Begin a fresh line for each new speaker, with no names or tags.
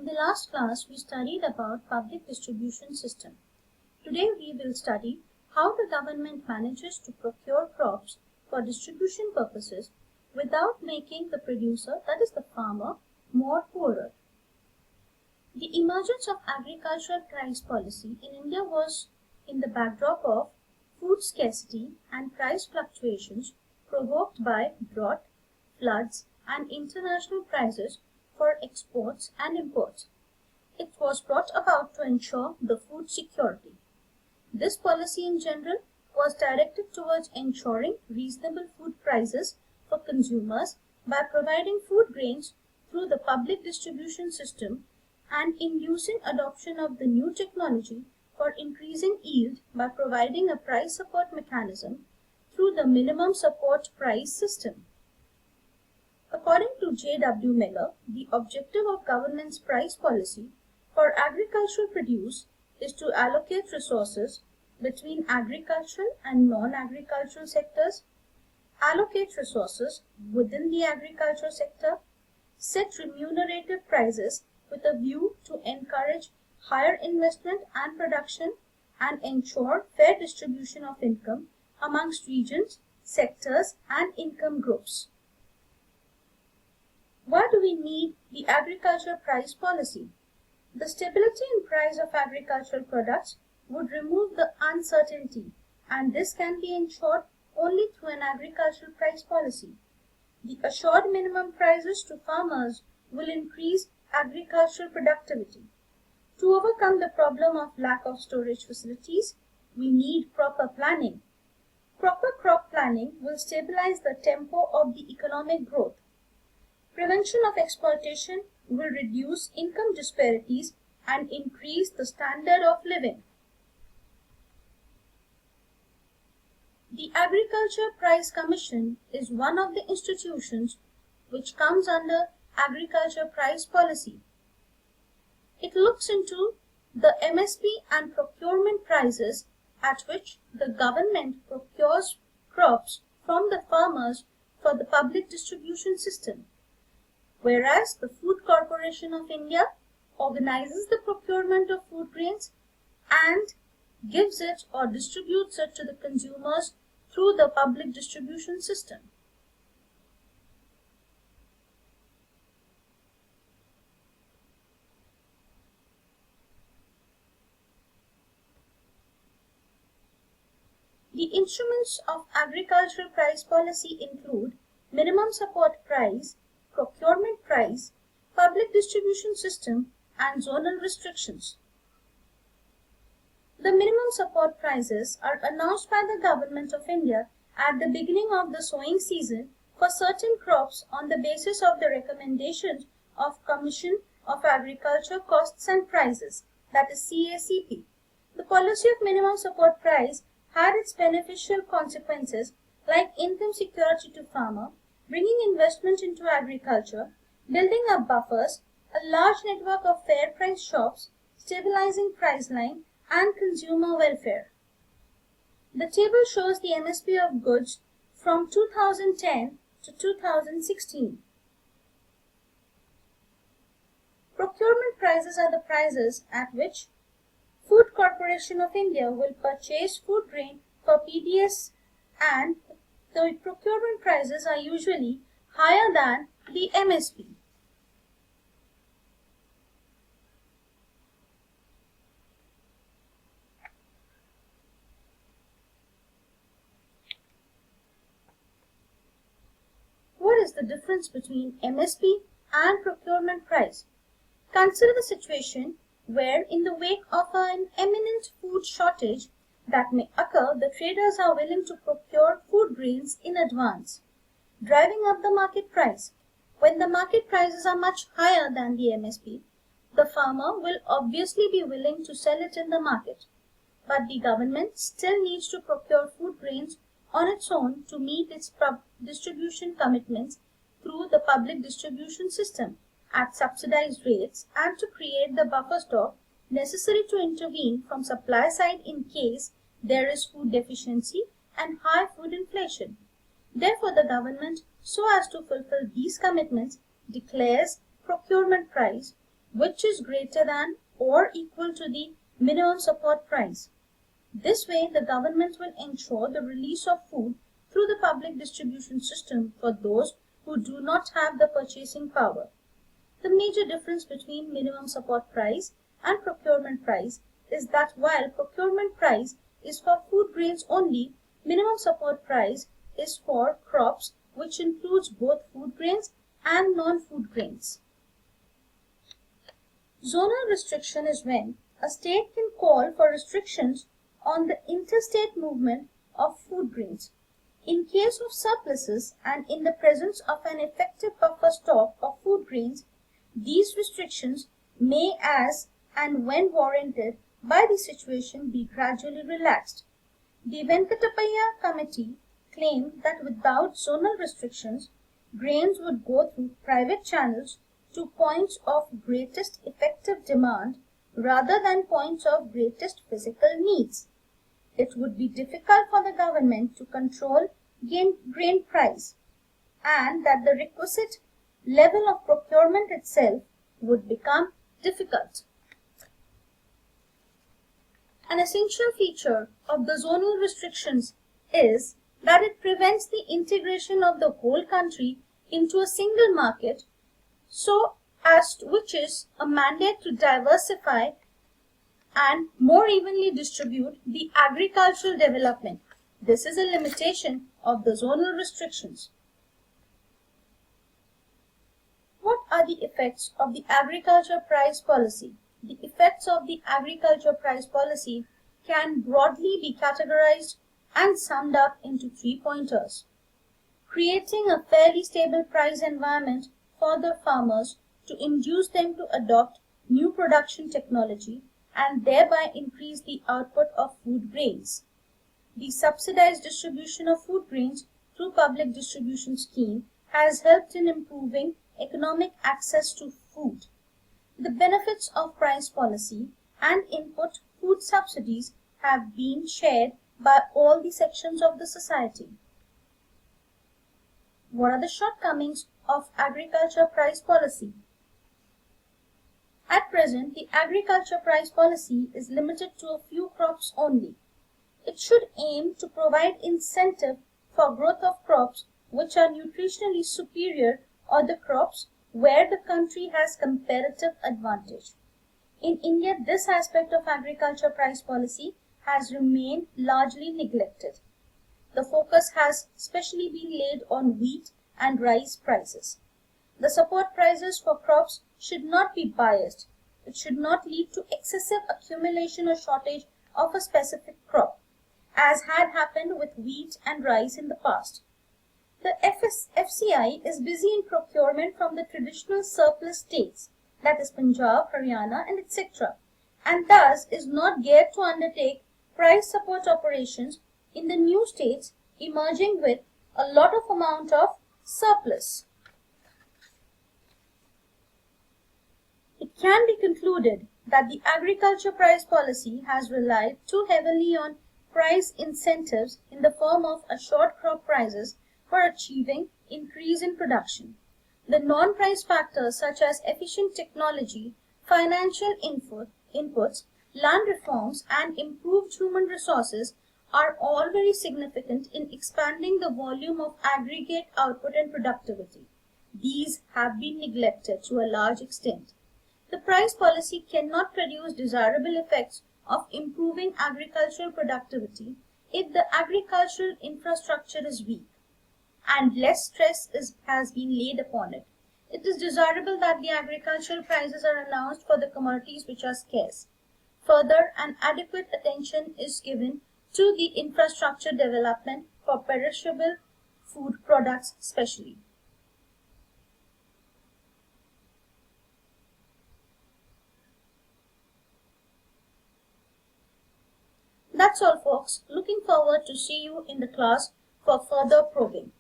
the last class, we studied about public distribution system. Today, we will study how the government manages to procure crops for distribution purposes without making the producer, that is the farmer, more poorer. The emergence of agricultural price policy in India was in the backdrop of food scarcity and price fluctuations provoked by drought, floods, and international prices for exports and imports. It was brought about to ensure the food security. This policy in general was directed towards ensuring reasonable food prices for consumers by providing food grains through the public distribution system and inducing adoption of the new technology for increasing yield by providing a price support mechanism through the minimum support price system. According to J.W. Miller, the objective of government's price policy for agricultural produce is to allocate resources between agricultural and non-agricultural sectors, allocate resources within the agricultural sector, set remunerative prices with a view to encourage higher investment and production, and ensure fair distribution of income amongst regions, sectors, and income groups. Why do we need the agricultural price policy? The stability in price of agricultural products would remove the uncertainty, and this can be ensured only through an agricultural price policy. The assured minimum prices to farmers will increase agricultural productivity. To overcome the problem of lack of storage facilities, we need proper planning. Proper crop planning will stabilize the tempo of the economic growth. Prevention of exploitation will reduce income disparities and increase the standard of living. The Agriculture Price Commission is one of the institutions which comes under agriculture price policy. It looks into the MSP and procurement prices at which the government procures crops from the farmers for the public distribution system, whereas the Food Corporation of India organizes the procurement of food grains and gives it or distributes it to the consumers through the public distribution system. The instruments of agricultural price policy include minimum support price, procurement price, public distribution system, and zonal restrictions. The minimum support prices are announced by the Government of India at the beginning of the sowing season for certain crops on the basis of the recommendations of Commission of Agriculture Costs and Prices, that is CACP. The policy of minimum support price had its beneficial consequences like income security to farmer, bringing investment into agriculture, building up buffers, a large network of fair price shops, stabilizing price line, and consumer welfare. The table shows the MSP of goods from 2010 to 2016. Procurement prices are the prices at which Food Corporation of India will purchase food grain for PDS, and the procurement prices are usually higher than the MSP. What is the difference between MSP and procurement price? Consider the situation where in the wake of an imminent food shortage that may occur, the traders are willing to procure food grains in advance, driving up the market price. When the market prices are much higher than the MSP, the farmer will obviously be willing to sell it in the market. But the government still needs to procure food grains on its own to meet its distribution commitments through the public distribution system at subsidized rates and to create the buffer stock necessary to intervene from supply side in case there is food deficiency and high food inflation. Therefore, the government, so as to fulfill these commitments, declares procurement price, which is greater than or equal to the minimum support price. This way, the government will ensure the release of food through the public distribution system for those who do not have the purchasing power. The major difference between minimum support price and procurement price is that while procurement price is for food grains only, minimum support price is for crops, which includes both food grains and non-food grains. Zonal restriction is when a state can call for restrictions on the interstate movement of food grains. In case of surpluses and in the presence of an effective buffer stock of food grains, these restrictions may, as and when warranted by the situation, be gradually relaxed. The Venkatapaya Committee claimed that without zonal restrictions, grains would go through private channels to points of greatest effective demand rather than points of greatest physical needs. It would be difficult for the government to control grain price, and that the requisite level of procurement itself would become difficult. An essential feature of the zonal restrictions is that it prevents the integration of the whole country into a single market, which is a mandate to diversify and more evenly distribute the agricultural development. This is a limitation of the zonal restrictions. What are the effects of the agriculture price policy? The effects of the agriculture price policy can broadly be categorized and summed up into 3 pointers. Creating a fairly stable price environment for the farmers to induce them to adopt new production technology and thereby increase the output of food grains. The subsidized distribution of food grains through public distribution scheme has helped in improving economic access to food. The benefits of price policy and input food subsidies have been shared by all the sections of the society. What are the shortcomings of agriculture price policy? At present, the agriculture price policy is limited to a few crops only. It should aim to provide incentive for growth of crops which are nutritionally superior or the crops where the country has comparative advantage. In India, this aspect of agriculture price policy has remained largely neglected. The focus has especially been laid on wheat and rice prices. The support prices for crops should not be biased. It should not lead to excessive accumulation or shortage of a specific crop, as had happened with wheat and rice in the past. The FCI is busy in procurement from the traditional surplus states, that is Punjab, Haryana, and etc., and thus is not geared to undertake price support operations in the new states emerging with a lot of amount of surplus. It can be concluded that the agriculture price policy has relied too heavily on price incentives in the form of assured crop prices for achieving increase in production. The non-price factors such as efficient technology, financial inputs, land reforms, and improved human resources are all very significant in expanding the volume of aggregate output and productivity. These have been neglected to a large extent. The price policy cannot produce desirable effects of improving agricultural productivity if the agricultural infrastructure is weak and less stress has been laid upon it. It is desirable that the agricultural prices are announced for the commodities which are scarce. Further, an adequate attention is given to the infrastructure development for perishable food products especially. That's all, folks. Looking forward to see you in the class for further probing.